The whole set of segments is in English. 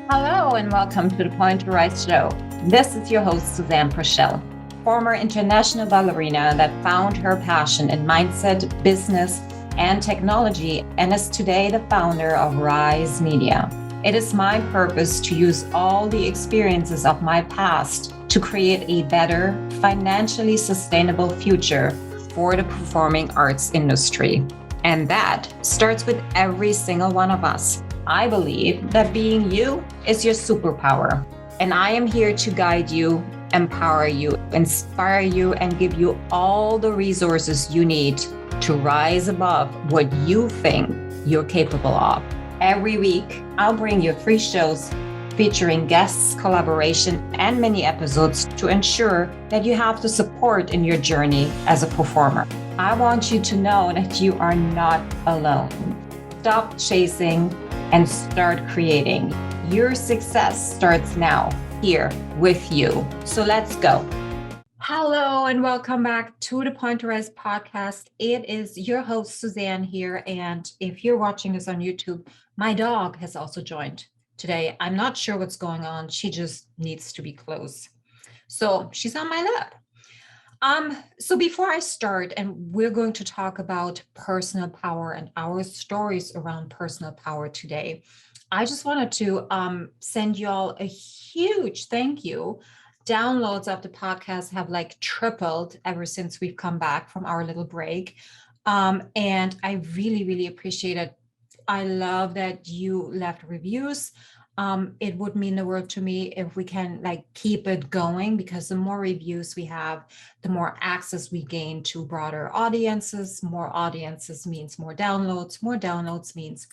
Hello and welcome to the Point to Rise show. This is your host, Susanne Talks, former international ballerina that found her passion in mindset, business, and technology, and is today the founder of Rise Media. It is my purpose to use all the experiences of my past to create a better, financially sustainable future for the performing arts industry. And that starts with every single one of us. I believe that being you is your superpower. And I am here to guide you, empower you, inspire you, and give you all the resources you need to rise above what you think you're capable of. Every week, I'll bring you free shows featuring guests, collaboration, and mini episodes to ensure that you have the support in your journey as a performer. I want you to know that you are not alone. Stop chasing and start creating. Your success starts now, here with you. So let's go. Hello and welcome back to the Point to Rise podcast. It is your host, Susanne here. And if you're watching this on YouTube, my dog has also joined today. I'm not sure what's going on. She just needs to be close. So she's on my lap. So before I start, and we're going to talk about personal power and our stories around personal power today, I just wanted to send you all a huge thank you. Downloads of the podcast have like tripled ever since we've come back from our little break. And I really, really appreciate it. I love that you left reviews. It would mean the world to me if we can like keep it going, because the more reviews we have, the more access we gain to broader audiences. More audiences means more downloads means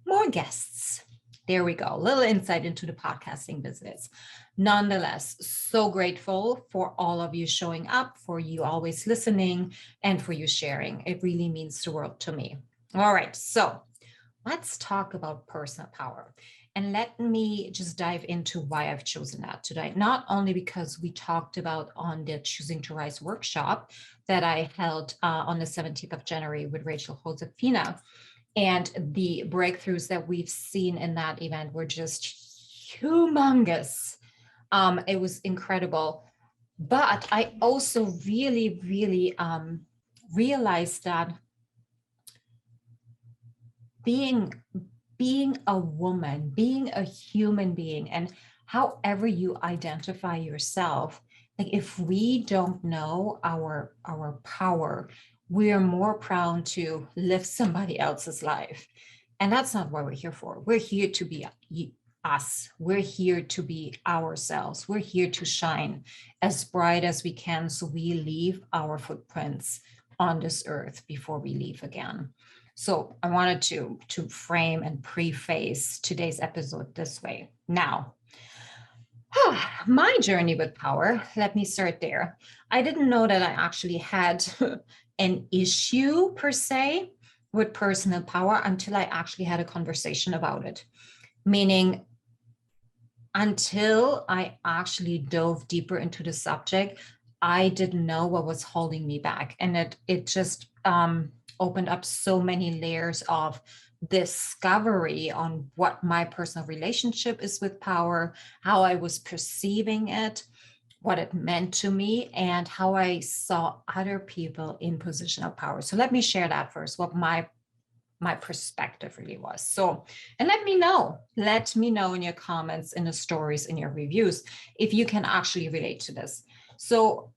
more guests. There we go. A little insight into the podcasting business. Nonetheless, so grateful for all of you showing up, for you always listening, and for you sharing. It really means the world to me. All right, so let's talk about personal power. And let me just dive into why I've chosen that today. Not only because we talked about on the Choosing to Rise workshop that I held on the 17th of January with Rachel Josefina, and the breakthroughs that we've seen in that event were just humongous. It was incredible. But I also really, really realized that being a woman, being a human being, and however you identify yourself, like if we don't know our power, we are more prone to live somebody else's life. And that's not what we're here for. We're here to be us. We're here to be ourselves. We're here to shine as bright as we can so we leave our footprints on this earth before we leave again. So I wanted to frame and preface today's episode this way. Now, my journey with power, let me start there. I didn't know that I actually had an issue per se with personal power until I actually had a conversation about it. Meaning, until I actually dove deeper into the subject, I didn't know what was holding me back. And it just opened up so many layers of discovery on what my personal relationship is with power, how I was perceiving it, what it meant to me, and how I saw other people in position of power. So let me share that first, what my perspective really was. So, and let me know in your comments, in the stories, in your reviews, if you can actually relate to this. So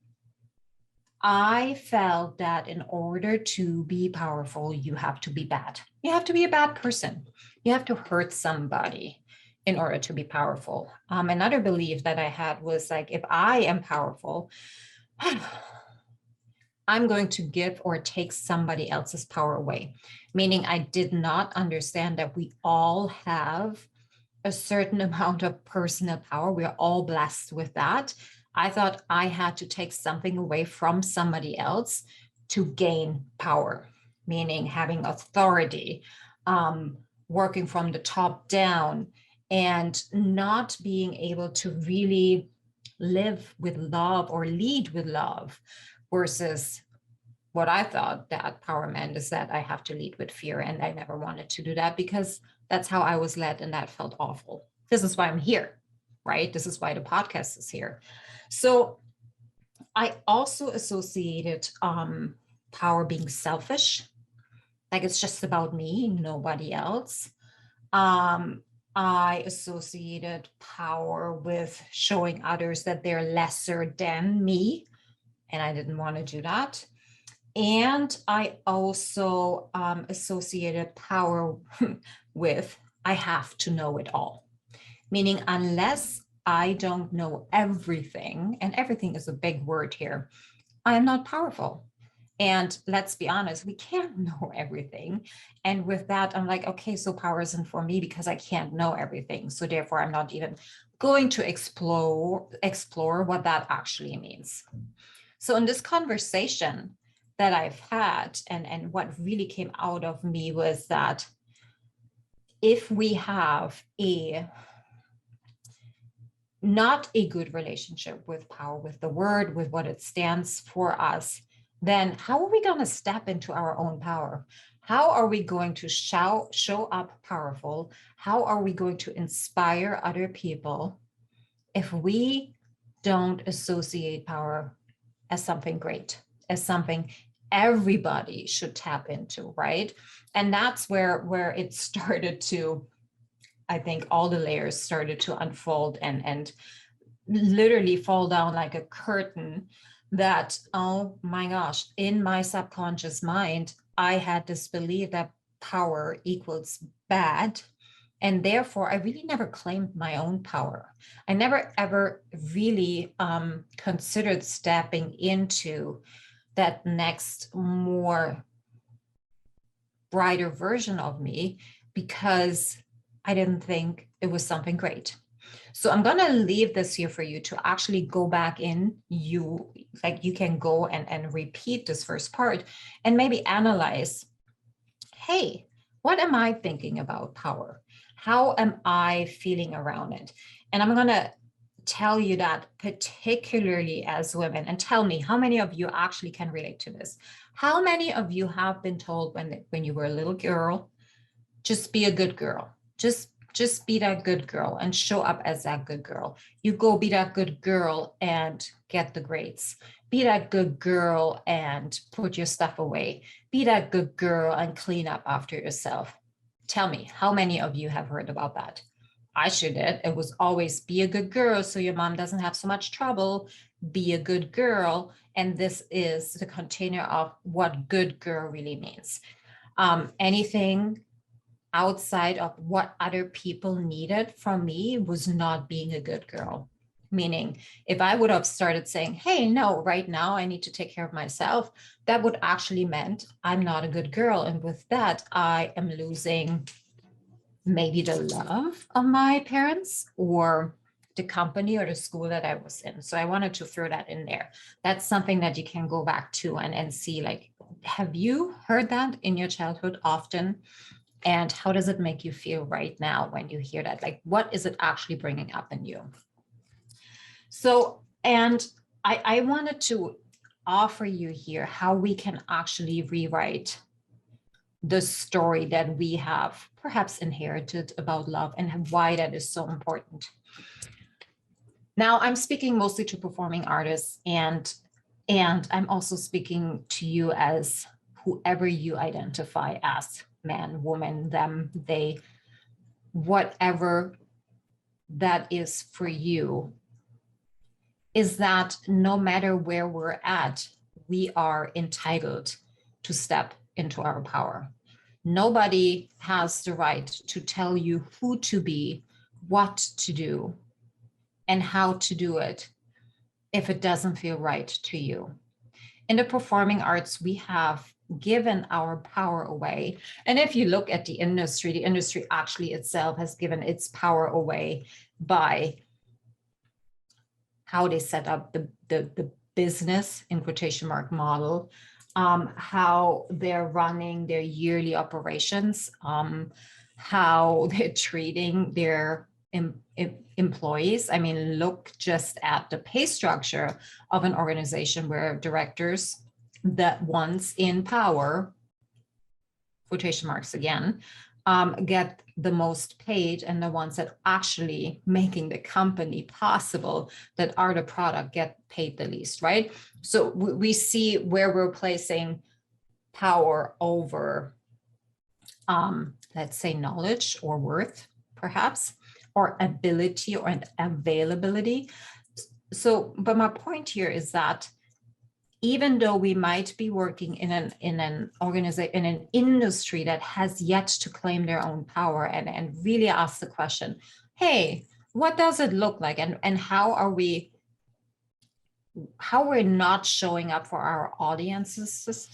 I felt that in order to be powerful, you have to be bad. You have to be a bad person. You have to hurt somebody in order to be powerful. Another belief that I had was like, if I am powerful, I'm going to give or take somebody else's power away. Meaning I did not understand that we all have a certain amount of personal power. We're all blessed with that. I thought I had to take something away from somebody else to gain power, meaning having authority, working from the top down, and not being able to really live with love or lead with love, versus what I thought that power meant is that I have to lead with fear. And I never wanted to do that because that's how I was led, and that felt awful. This is why I'm here, right? This is why the podcast is here. So I also associated power being selfish, like it's just about me, nobody else. Um, I associated power with showing others that they're lesser than me, and I didn't want to do that. And I also associated power with I have to know it all, meaning unless I don't know everything, and everything is a big word here, I am not powerful. And let's be honest, we can't know everything. And with that, I'm like, okay, so power isn't for me because I can't know everything. So therefore, I'm not even going to explore what that actually means. So in this conversation that I've had, and what really came out of me was that if we have a not a good relationship with power, with the word, with what it stands for us, then how are we going to step into our own power? How are we going to show up powerful? How are we going to inspire other people if we don't associate power as something great, as something everybody should tap into, right? And that's where it started to, I think all the layers started to unfold and literally fall down like a curtain that, oh my gosh, in my subconscious mind, I had this belief that power equals bad. And therefore, I really never claimed my own power. I never ever really considered stepping into that next more brighter version of me because I didn't think it was something great. So I'm going to leave this here for you to actually go back in. You can go and repeat this first part and maybe analyze, hey, what am I thinking about power? How am I feeling around it? And I'm going to tell you that particularly as women, and tell me how many of you actually can relate to this. How many of you have been told when you were a little girl, just be a good girl, just be that good girl and show up as that good girl. You go be that good girl and get the grades. Be that good girl and put your stuff away. Be that good girl and clean up after yourself. Tell me, how many of you have heard about that? I sure did. It was always be a good girl so your mom doesn't have so much trouble. Be a good girl. And this is the container of what good girl really means. Anything outside of what other people needed from me was not being a good girl. Meaning, if I would have started saying, hey, no, right now I need to take care of myself, that would actually meant I'm not a good girl. And with that, I am losing maybe the love of my parents or the company or the school that I was in. So I wanted to throw that in there. That's something that you can go back to and see, like, have you heard that in your childhood often? And how does it make you feel right now when you hear that? Like, what is it actually bringing up in you? So, and I wanted to offer you here how we can actually rewrite the story that we have perhaps inherited about love and why that is so important. Now, I'm speaking mostly to performing artists, and I'm also speaking to you as whoever you identify as, man, woman, them, they, whatever that is for you, is that no matter where we're at, we are entitled to step into our power. Nobody has the right to tell you who to be, what to do, and how to do it if it doesn't feel right to you. In the performing arts, we have given our power away. And if you look at the industry actually itself has given its power away by how they set up the business, in quotation mark, model, how they're running their yearly operations, how they're treating their employees. I mean, look just at the pay structure of an organization where directors, that once in power, quotation marks again, get the most paid, and the ones that actually making the company possible, that are the product, get paid the least, right? So we see where we're placing power over, let's say, knowledge or worth, perhaps, or ability or an availability. So, but my point here is that even though we might be working in an organization, in an industry that has yet to claim their own power, and really ask the question, hey, what does it look like, and how we're not showing up for our audiences,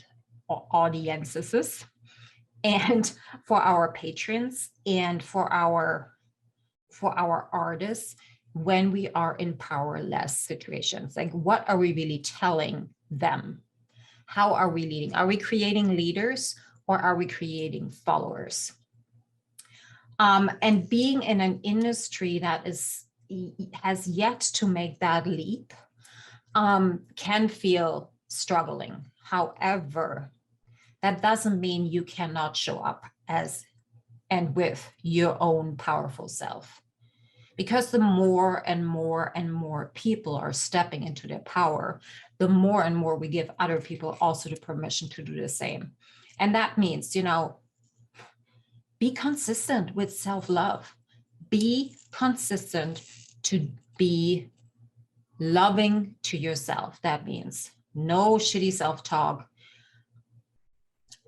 and for our patrons, and for our artists, when we are in powerless situations. Like, what are we really telling them? How are we leading? Are we creating leaders, or are we creating followers? And being in an industry that has yet to make that leap, can feel struggling. However, that doesn't mean you cannot show up as and with your own powerful self. Because the more and more and more people are stepping into their power, the more and more we give other people also the permission to do the same. And that means, be consistent with self-love. Be consistent to be loving to yourself. That means no shitty self-talk.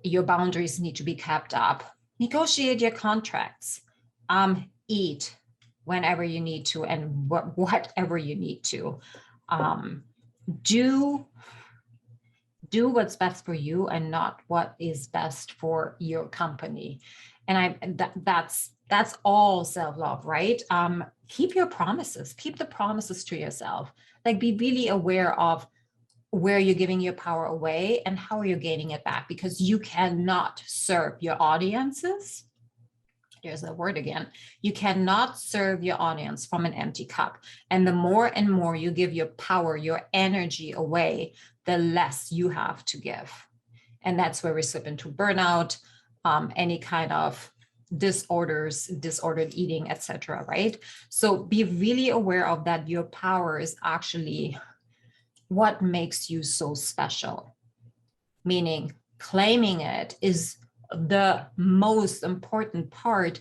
Your boundaries need to be kept up. Negotiate your contracts. Eat whenever you need to, and whatever you need to. Do what's best for you, and not what is best for your company. And that's all self-love, right? Keep your promises. Keep the promises to yourself. Like, be really aware of where you're giving your power away and how you're gaining it back, because you cannot serve your audiences. There's that word again. You cannot serve your audience from an empty cup. And the more and more you give your power, your energy away, the less you have to give. And that's where we slip into burnout, any kind of disordered eating, etc. Right? So be really aware of that. Your power is actually what makes you so special. Meaning, claiming it is the most important part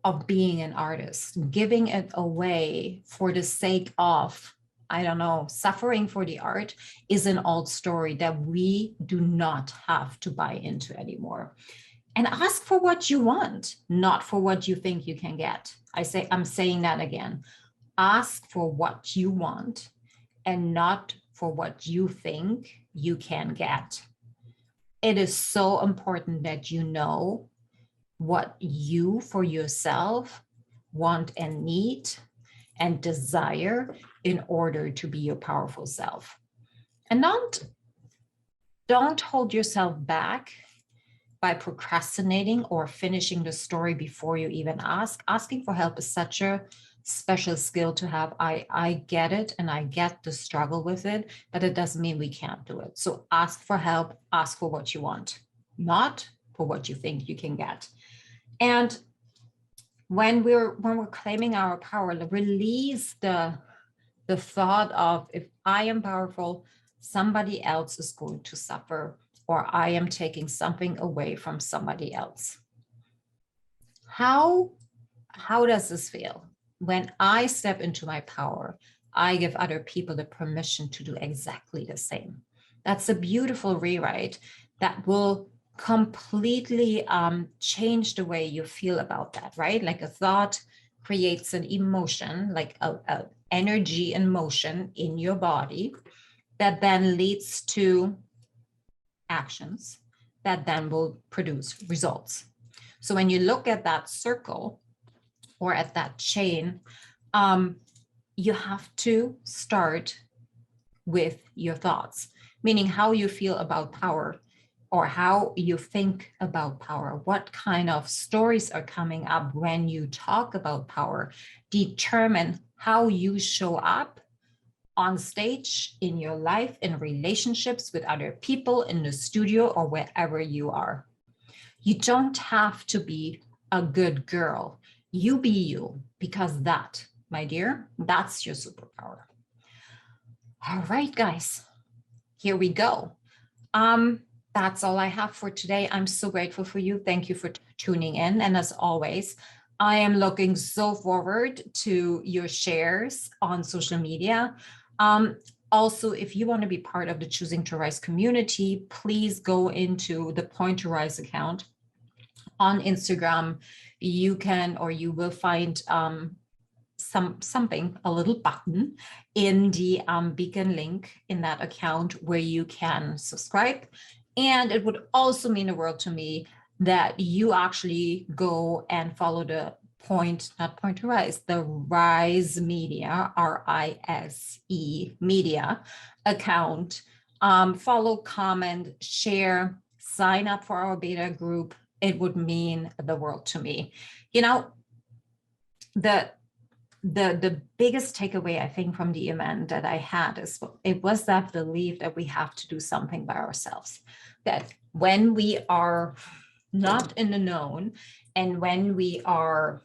of being an artist. Giving it away for the sake of, I don't know, suffering for the art is an old story that we do not have to buy into anymore. And ask for what you want, not for what you think you can get. I'm saying that again. Ask for what you want, and not for what you think you can get. It is so important that you know what you for yourself want and need and desire in order to be your powerful self. And don't hold yourself back by procrastinating or finishing the story before you even ask. Asking for help is such a special skill to have. I get it, and I get the struggle with it, but it doesn't mean we can't do it. So ask for help, ask for what you want, not for what you think you can get. And when we're claiming our power, release the thought of, if I am powerful, somebody else is going to suffer, or I am taking something away from somebody else. How does this feel? When I step into my power, I give other people the permission to do exactly the same. That's a beautiful rewrite that will completely change the way you feel about that, right? Like, a thought creates an emotion, like a energy and motion in your body, that then leads to actions that then will produce results. So when you look at that circle, or at that chain, you have to start with your thoughts, meaning how you feel about power, or how you think about power. What kind of stories are coming up when you talk about power determine how you show up on stage, in your life, in relationships with other people, in the studio, or wherever you are. You don't have to be a good girl. You be you, because that, my dear, that's your superpower. All right, guys, here we go. That's all I have for today. I'm so grateful for you. Thank you for tuning in. And as always, I am looking so forward to your shares on social media. Also, if you want to be part of the Choosing to Rise community, please go into the Point to Rise account on Instagram. You can, or you will find something, a little button in the beacon link in that account where you can subscribe. And it would also mean the world to me that you actually go and follow the not Point to Rise, the Rise Media, RISE Media account. Follow, comment, share, sign up for our beta group. It would mean the world to me. You know, the biggest takeaway, I think, from the event that I had is it was that belief that we have to do something by ourselves, that when we are not in the known and when we are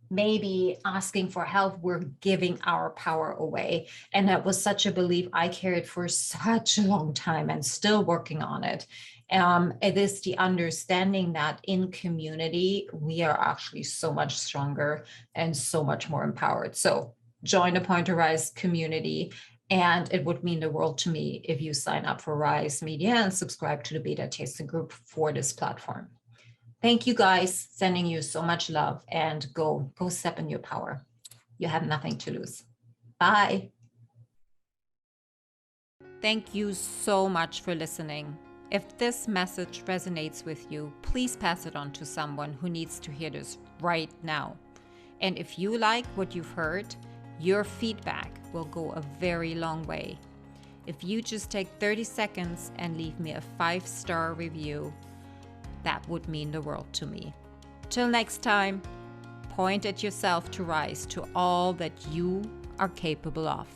maybe asking for help, we're giving our power away. And that was such a belief I carried for such a long time and still working on it. It is the understanding that in community, we are actually so much stronger and so much more empowered. So join the Point to Rise community. And it would mean the world to me if you sign up for Rise Media and subscribe to the beta tasting group for this platform. Thank you, guys. Sending you so much love, and go step in your power. You have nothing to lose. Bye. Thank you so much for listening. If this message resonates with you, please pass it on to someone who needs to hear this right now. And if you like what you've heard, your feedback will go a very long way. If you just take 30 seconds and leave me a 5-star review, that would mean the world to me. Till next time, point at yourself to rise to all that you are capable of.